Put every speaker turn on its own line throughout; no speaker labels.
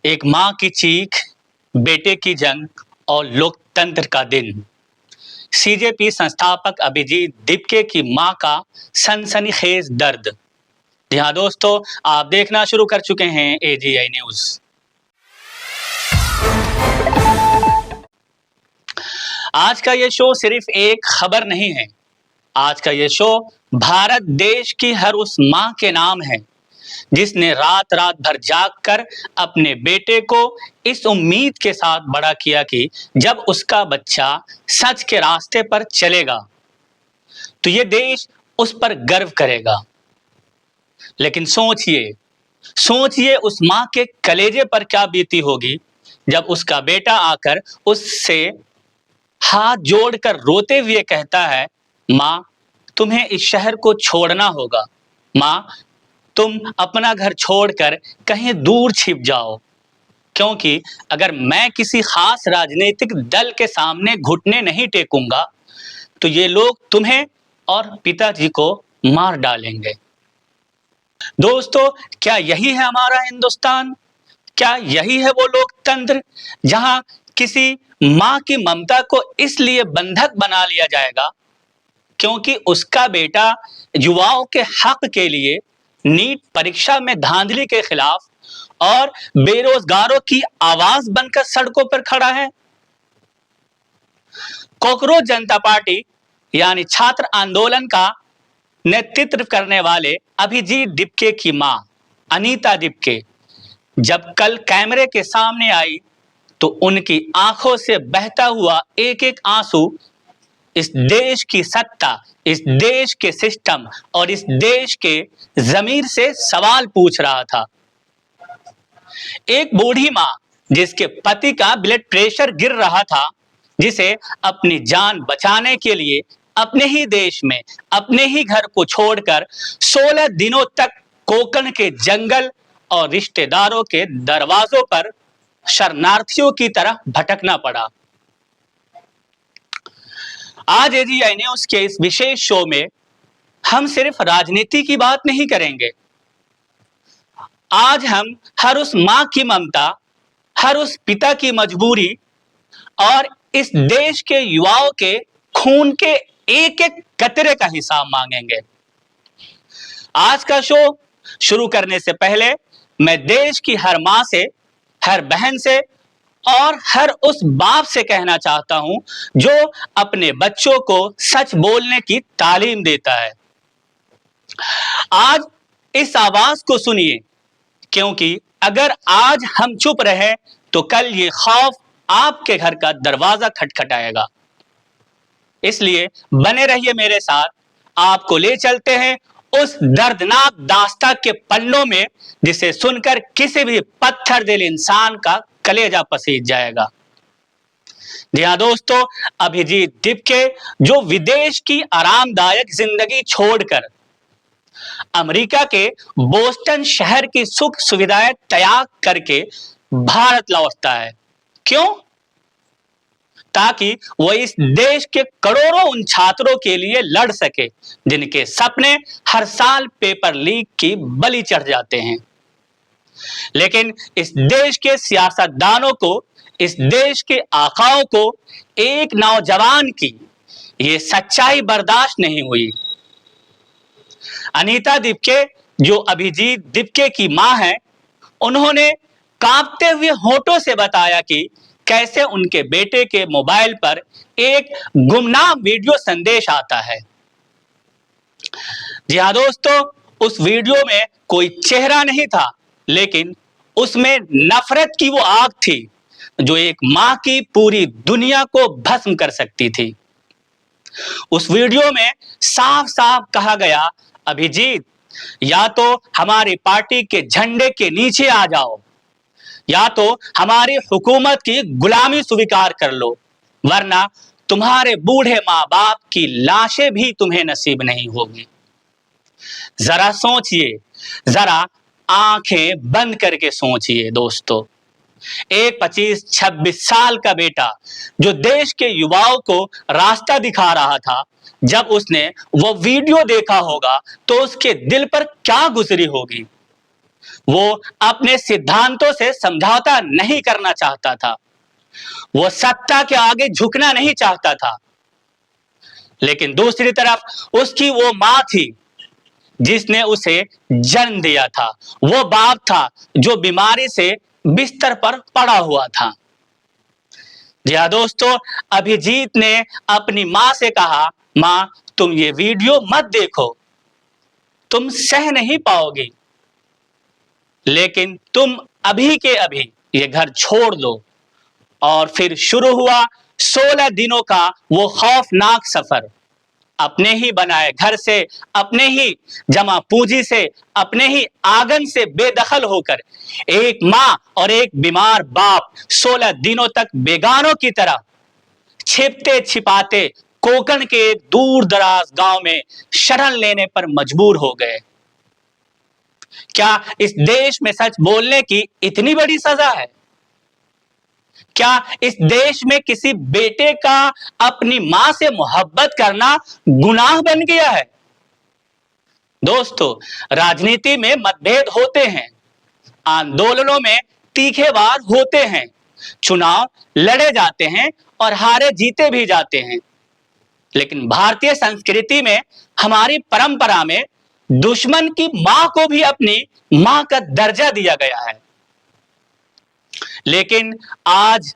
एक माँ की चीख, बेटे की जंग और लोकतंत्र का दिन। सीजेपी संस्थापक अभिजीत दीपके की मां का सनसनीखेज दर्द। जी हाँ दोस्तों, आप देखना शुरू कर चुके हैं एजीआई न्यूज। आज का ये शो सिर्फ एक खबर नहीं है। आज का ये शो भारत देश की हर उस मां के नाम है जिसने रात रात भर जागकर अपने बेटे को इस उम्मीद के साथ बड़ा किया कि जब उसका बच्चा सच के रास्ते पर चलेगा तो ये देश उस पर गर्व करेगा। लेकिन सोचिए उस मां के कलेजे पर क्या बीती होगी जब उसका बेटा आकर उससे हाथ जोड़कर रोते हुए कहता है, मां तुम्हें इस शहर को छोड़ना होगा, मां तुम अपना घर छोड़कर कहीं दूर छिप जाओ, क्योंकि अगर मैं किसी खास राजनीतिक दल के सामने घुटने नहीं टेकूंगा तो ये लोग तुम्हें और पिताजी को मार डालेंगे। दोस्तों, क्या यही है हमारा हिंदुस्तान? क्या यही है वो लोकतंत्र जहां किसी मां की ममता को इसलिए बंधक बना लिया जाएगा क्योंकि उसका बेटा युवाओं के हक के लिए नीट परीक्षा में धांधली के खिलाफ और बेरोजगारों की आवाज बनकर सड़कों पर खड़ा है? कॉकरोच जनता पार्टी यानी छात्र आंदोलन का नेतृत्व करने वाले अभिजीत दीपके की मां अनीता दीपके जब कल कैमरे के सामने आई तो उनकी आंखों से बहता हुआ एक एक आंसू इस देश की सत्ता, इस देश के सिस्टम और इस देश के ज़मीर से सवाल पूछ रहा था। एक बूढ़ी मां जिसके पति का ब्लड प्रेशर गिर रहा था, जिसे अपनी जान बचाने के लिए अपने ही देश में अपने ही घर को छोड़कर 16 दिनों तक कोकण के जंगल और रिश्तेदारों के दरवाजों पर शरणार्थियों की तरह भटकना पड़ा। आज एजीआई न्यूज के इस विशेष शो में हम सिर्फ राजनीति की बात नहीं करेंगे। आज हम हर उस मां की ममता, हर उस पिता की मजबूरी और इस देश के युवाओं के खून के एक एक कतरे का हिसाब मांगेंगे। आज का शो शुरू करने से पहले मैं देश की हर मां से, हर बहन से और हर उस बाप से कहना चाहता हूं जो अपने बच्चों को सच बोलने की तालीम देता है, आज इस आवाज को सुनिए, क्योंकि अगर आज हम चुप रहे तो कल ये खौफ आपके घर का दरवाजा खटखटाएगा। इसलिए बने रहिए मेरे साथ, आपको ले चलते हैं उस दर्दनाक दास्तां के पन्नों में जिसे सुनकर किसी भी पत्थर दिल इंसान का कलेजा पसीज जाएगा। जी हाँ दोस्तों, अभिजीत दीपके जो विदेश की आरामदायक जिंदगी छोड़कर अमेरिका के बोस्टन शहर की सुख सुविधाएं त्याग करके भारत लौटता है। क्यों? ताकि वो इस देश के करोड़ों उन छात्रों के लिए लड़ सके जिनके सपने हर साल पेपर लीक की बलि चढ़ जाते हैं। लेकिन इस देश के सियासतदानों को, इस देश के आकाओं को एक नौजवान की ये सच्चाई बर्दाश्त नहीं हुई। अनीता दीपके जो अभिजीत दीपके की मां है, उन्होंने कांपते हुए होठों से बताया कि कैसे उनके बेटे के मोबाइल पर एक गुमनाम वीडियो संदेश आता है। जी हाँ दोस्तों, उस वीडियो में कोई चेहरा नहीं था, लेकिन उसमें नफरत की वो आग थी जो एक मां की पूरी दुनिया को भस्म कर सकती थी। उस वीडियो में साफ साफ कहा गया, अभिजीत या तो हमारी पार्टी के झंडे के नीचे आ जाओ या तो हमारी हुकूमत की गुलामी स्वीकार कर लो, वरना तुम्हारे बूढ़े मां बाप की लाशें भी तुम्हें नसीब नहीं होगी। जरा सोचिए, जरा आंखें बंद करके सोचिए दोस्तों, एक 25-26 साल का बेटा जो देश के युवाओं को रास्ता दिखा रहा था, जब उसने वो वीडियो देखा होगा तो उसके दिल पर क्या गुजरी होगी। वो अपने सिद्धांतों से समझौता नहीं करना चाहता था। वो सत्ता के आगे झुकना नहीं चाहता था। लेकिन दूसरी तरफ उसकी वो मां थी जिसने उसे जन्म दिया था। वो बाप था जो बीमारी से बिस्तर पर पड़ा हुआ था। जी हाँ दोस्तों, अभिजीत ने अपनी मां से कहा, मां तुम ये वीडियो मत देखो, तुम सह नहीं पाओगी, लेकिन तुम अभी के अभी ये घर छोड़ दो। और फिर शुरू हुआ 16 दिनों का वो खौफनाक सफर। अपने ही बनाए घर से, अपने ही जमा पूंजी से, अपने ही आंगन से बेदखल होकर एक मां और एक बीमार बाप 16 दिनों तक बेगानों की तरह छिपते छिपाते कोकण के एक दूर दराज गांव में शरण लेने पर मजबूर हो गए। क्या इस देश में सच बोलने की इतनी बड़ी सजा है? क्या इस देश में किसी बेटे का अपनी मां से मोहब्बत करना गुनाह बन गया है? दोस्तों, राजनीति में मतभेद होते हैं, आंदोलनों में तीखे वाद होते हैं, चुनाव लड़े जाते हैं और हारे जीते भी जाते हैं। लेकिन भारतीय संस्कृति में, हमारी परंपरा में दुश्मन की मां को भी अपनी मां का दर्जा दिया गया है। लेकिन आज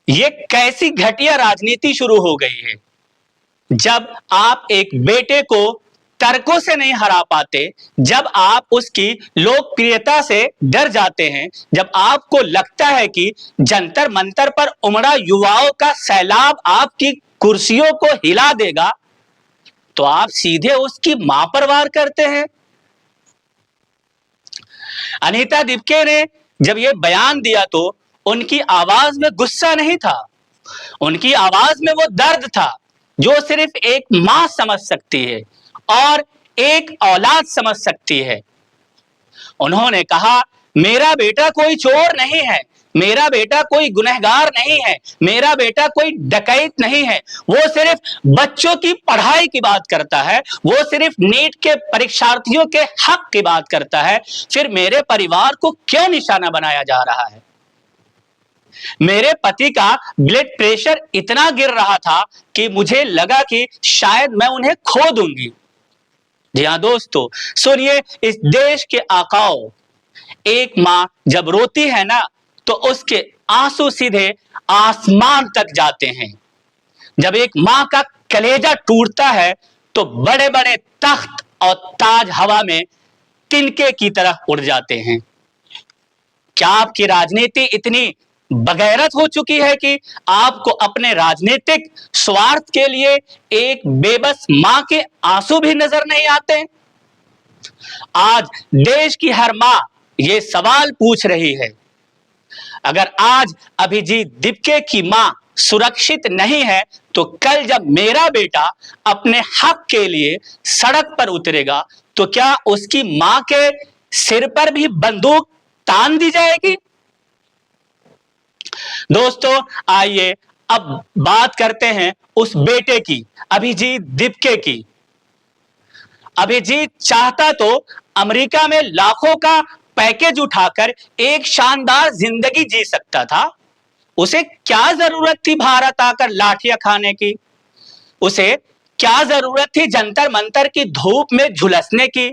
ये कैसी घटिया राजनीति शुरू हो गई है, जब आप एक बेटे को तर्कों से नहीं हरा पाते, जब आप उसकी लोकप्रियता से डर जाते हैं, जब आपको लगता है कि जंतर मंतर पर उमड़ा युवाओं का सैलाब आपकी कुर्सियों को हिला देगा, तो आप सीधे उसकी मां पर वार करते हैं। अनीता दिपके ने जब ये बयान दिया तो उनकी आवाज में गुस्सा नहीं था, उनकी आवाज में वो दर्द था जो सिर्फ एक मां समझ सकती है और एक औलाद समझ सकती है। उन्होंने कहा, मेरा बेटा कोई चोर नहीं है, मेरा बेटा कोई गुनहगार नहीं है, मेरा बेटा कोई डकैत नहीं है। वो सिर्फ बच्चों की पढ़ाई की बात करता है, वो सिर्फ नीट के परीक्षार्थियों के हक की बात करता है। फिर मेरे परिवार को क्यों निशाना बनाया जा रहा है? मेरे पति का ब्लड प्रेशर इतना गिर रहा था कि मुझे लगा कि शायद मैं उन्हें खो दूंगी। जी हाँ दोस्तों, सुनिए, इस देश के आकाओ, एक मां जब रोती है ना, तो उसके आंसू सीधे आसमान तक जाते हैं। जब एक मां का कलेजा टूटता है तो बड़े बड़े तख्त और ताज हवा में तिनके की तरह उड़ जाते हैं। क्या आपकी राजनीति इतनी बगैरत हो चुकी है कि आपको अपने राजनीतिक स्वार्थ के लिए एक बेबस मां के आंसू भी नजर नहीं आते? आज देश की हर मां ये सवाल पूछ रही है, अगर आज अभिजीत दिपके की मां सुरक्षित नहीं है, तो कल जब मेरा बेटा अपने हक के लिए सड़क पर उतरेगा, तो क्या उसकी मां के सिर पर भी बंदूक तान दी जाएगी? दोस्तों, आइए अब बात करते हैं उस बेटे की, अभिजीत दिपके की। अभिजीत चाहता तो अमेरिका में लाखों का पैकेज उठाकर एक शानदार जिंदगी जी सकता था। उसे क्या जरूरत थी भारत आकर लाठियां खाने की? उसे क्या जरूरत थी जंतर मंतर की धूप में झुलसने की?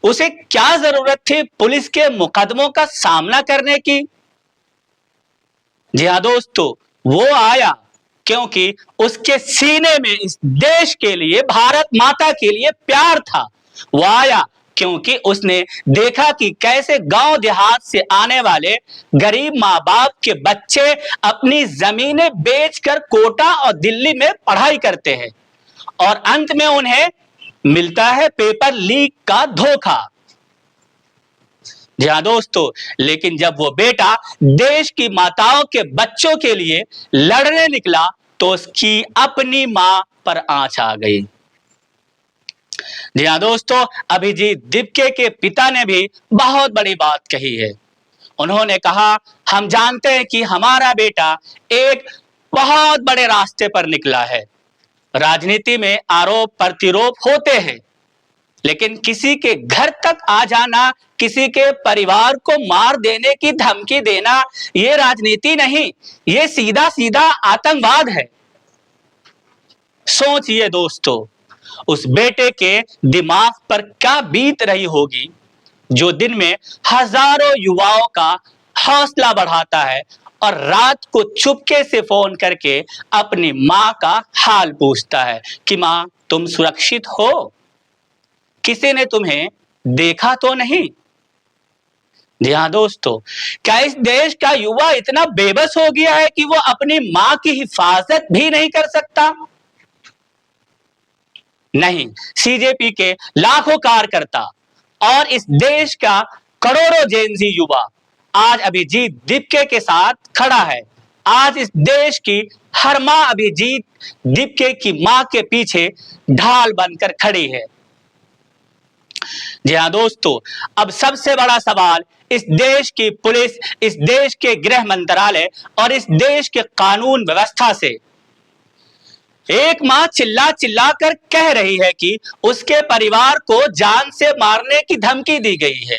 उसे क्या जरूरत थी पुलिस के मुकदमों का सामना करने की? जी हाँ दोस्तों, वो आया क्योंकि उसके सीने में इस देश के लिए, भारत माता के लिए प्यार था। वो आया क्योंकि उसने देखा कि कैसे गांव देहात से आने वाले गरीब माँ बाप के बच्चे अपनी जमीनें बेचकर कोटा और दिल्ली में पढ़ाई करते हैं और अंत में उन्हें मिलता है पेपर लीक का धोखा। जी हाँ दोस्तों, लेकिन जब वो बेटा देश की माताओं के बच्चों के लिए लड़ने निकला, तो उसकी अपनी मां पर आंच आ गई। जी हाँ दोस्तों, अभिजीत दिपके के पिता ने भी बहुत बड़ी बात कही है। उन्होंने कहा, हम जानते हैं कि हमारा बेटा एक बहुत बड़े रास्ते पर निकला है। राजनीति में आरोप प्रतिरोप होते हैं, लेकिन किसी के घर तक आ जाना, किसी के परिवार को मार देने की धमकी देना, ये राजनीति नहीं, ये सीधा सीधा आतंकवाद है। सोचिए दोस्तों, उस बेटे के दिमाग पर क्या बीत रही होगी जो दिन में हजारों युवाओं का हौसला बढ़ाता है और रात को चुपके से फोन करके अपनी मां का हाल पूछता है कि मां तुम सुरक्षित हो, किसी ने तुम्हें देखा तो नहीं। जी हाँ दोस्तों, क्या इस देश का युवा इतना बेबस हो गया है कि वो अपनी मां की हिफाजत भी नहीं कर सकता? नहीं, सीजेपी के लाखों कार्यकर्ता और इस देश का करोड़ों जेनजी युवा आज अभिजीत दीपके के साथ खड़ा है। आज इस देश की हर मां अभिजीत दीपके की मां के पीछे ढाल बनकर खड़ी है। जी हाँ दोस्तों, अब सबसे बड़ा सवाल इस देश की पुलिस, इस देश के गृह मंत्रालय और इस देश के कानून व्यवस्था से। एक मां चिल्ला चिल्ला कर कह रही है कि उसके परिवार को जान से मारने की धमकी दी गई है।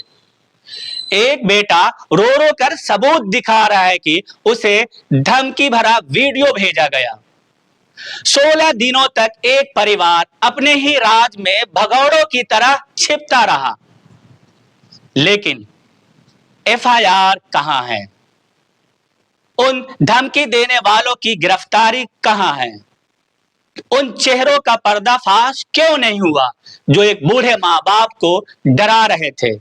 एक बेटा रो रो कर सबूत दिखा रहा है कि उसे धमकी भरा वीडियो भेजा गया। 16 दिनों तक एक परिवार अपने ही राज में भगौड़ों की तरह छिपता रहा, लेकिन एफआईआर कहां है? उन धमकी देने वालों की गिरफ्तारी कहां है? उन चेहरों का पर्दाफाश क्यों नहीं हुआ जो एक बूढ़े मां बाप को डरा रहे थे?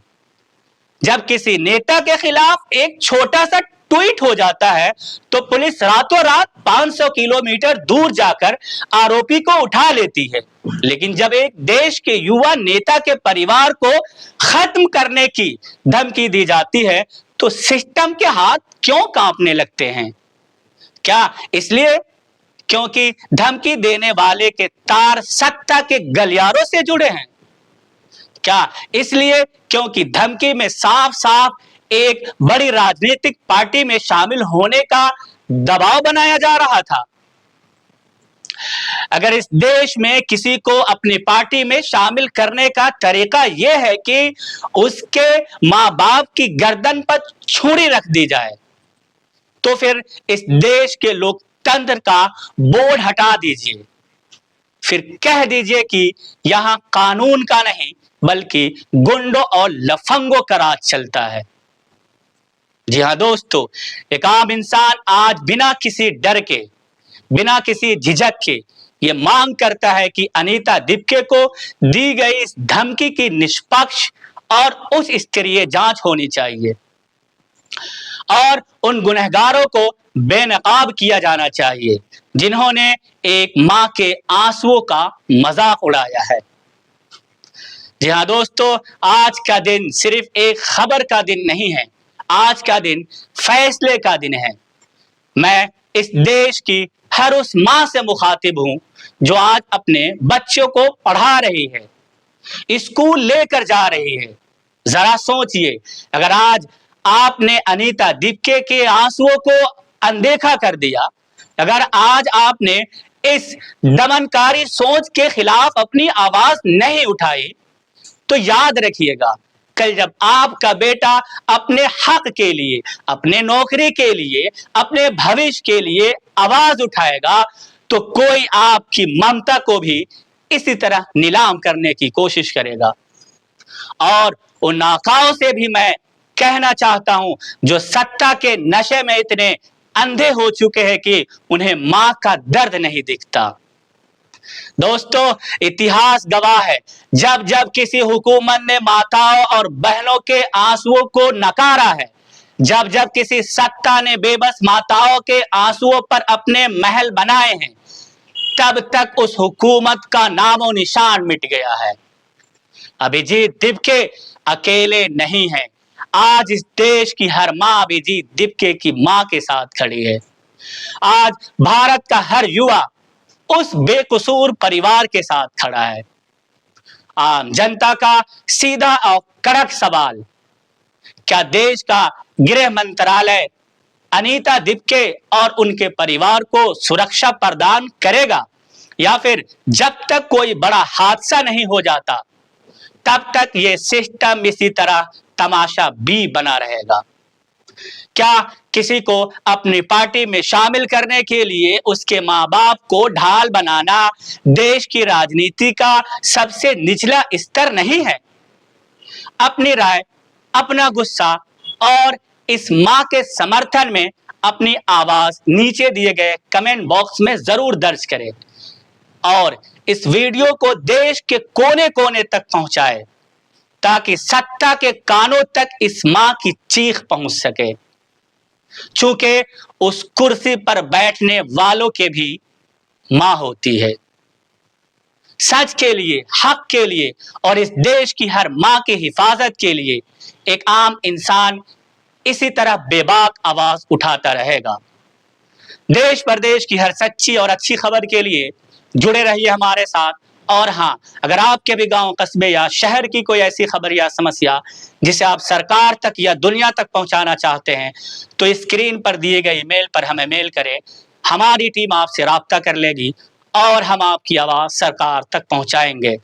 जब किसी नेता के खिलाफ एक छोटा सा ट्वीट हो जाता है तो पुलिस रातों रात 500 किलोमीटर दूर जाकर आरोपी को उठा लेती है, लेकिन जब एक देश के युवा नेता के परिवार को खत्म करने की धमकी दी जाती है तो सिस्टम के हाथ क्यों कांपने लगते हैं? क्या इसलिए क्योंकि धमकी देने वाले के तार सत्ता के गलियारों से जुड़े हैं? क्या इसलिए क्योंकि धमकी में साफ साफ एक बड़ी राजनीतिक पार्टी में शामिल होने का दबाव बनाया जा रहा था? अगर इस देश में किसी को अपनी पार्टी में शामिल करने का तरीका यह है कि उसके मां बाप की गर्दन पर छुरी रख दी जाए, तो फिर इस देश के लोकतंत्र का बोर्ड हटा दीजिए। फिर कह दीजिए कि यहां कानून का नहीं बल्कि गुंडों और लफंगों का राज चलता है। जी हाँ दोस्तों, एक आम इंसान आज बिना किसी डर के, बिना किसी झिझक के ये मांग करता है कि अनीता दीपके को दी गई इस धमकी की निष्पक्ष और उस स्तरीय जांच होनी चाहिए और उन गुनहगारों को बेनकाब किया जाना चाहिए जिन्होंने एक मां के आंसुओं का मजाक उड़ाया है। जी हाँ दोस्तों, आज का दिन सिर्फ एक खबर का दिन नहीं है, आज का दिन फैसले का दिन है। मैं इस देश की हर उस मां से मुखातिब हूं जो आज अपने बच्चों को पढ़ा रही है, स्कूल लेकर जा रही है। जरा सोचिए, अगर आज आपने अनीता दीपके के आंसुओं को अनदेखा कर दिया, अगर आज आपने इस दमनकारी सोच के खिलाफ अपनी आवाज नहीं उठाई, तो याद रखिएगा कल जब आपका बेटा अपने हक के लिए, अपने नौकरी के लिए, अपने भविष्य के लिए आवाज उठाएगा तो कोई आपकी ममता को भी इसी तरह नीलाम करने की कोशिश करेगा। और उन नाकाओं से भी मैं कहना चाहता हूं जो सत्ता के नशे में इतने अंधे हो चुके हैं कि उन्हें मां का दर्द नहीं दिखता। दोस्तों, इतिहास गवाह है, जब जब किसी हुकूमत ने माताओं और बहनों के आंसुओं को नकारा है, जब जब किसी सत्ता ने बेबस माताओं के आंसुओं पर अपने महल बनाए हैं, तब तक उस हुकूमत का नामो निशान मिट गया है। अभिजीत दीपके अकेले नहीं है, आज इस देश की हर मां अभिजीत दीपके की मां के साथ खड़ी है। आज भारत का हर युवा उस बेकसूर परिवार के साथ खड़ा है। आम जनता का सीधा और कड़क सवाल, क्या देश का गृह मंत्रालय अनीता दीपके और उनके परिवार को सुरक्षा प्रदान करेगा, या फिर जब तक कोई बड़ा हादसा नहीं हो जाता तब तक ये सिस्टम इसी तरह तमाशा भी बना रहेगा। क्या किसी को अपनी पार्टी में शामिल करने के लिए उसके माँ बाप को ढाल बनाना देश की राजनीति का सबसे निचला स्तर नहीं है? अपनी राय, अपना गुस्सा और इस मां के समर्थन में अपनी आवाज नीचे दिए गए कमेंट बॉक्स में जरूर दर्ज करें और इस वीडियो को देश के कोने कोने तक पहुंचाएं ताकि सत्ता के कानों तक इस मां की चीख पहुंच सके। चूंकि उस कुर्सी पर बैठने वालों के भी मां होती है। सच के लिए, हक के लिए और इस देश की हर मां की हिफाजत के लिए एक आम इंसान इसी तरह बेबाक आवाज उठाता रहेगा। देश प्रदेश की हर सच्ची और अच्छी खबर के लिए जुड़े रहिए हमारे साथ। और हाँ, अगर आपके भी गांव, कस्बे या शहर की कोई ऐसी खबर या समस्या जिसे आप सरकार तक या दुनिया तक पहुंचाना चाहते हैं, तो स्क्रीन पर दिए गए ईमेल पर हमें मेल करें। हमारी टीम आपसे राब्ता कर लेगी और हम आपकी आवाज सरकार तक पहुंचाएंगे।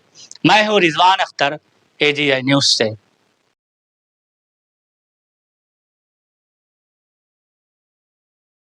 मैं हूं रिजवान अख्तर, AGI न्यूज से।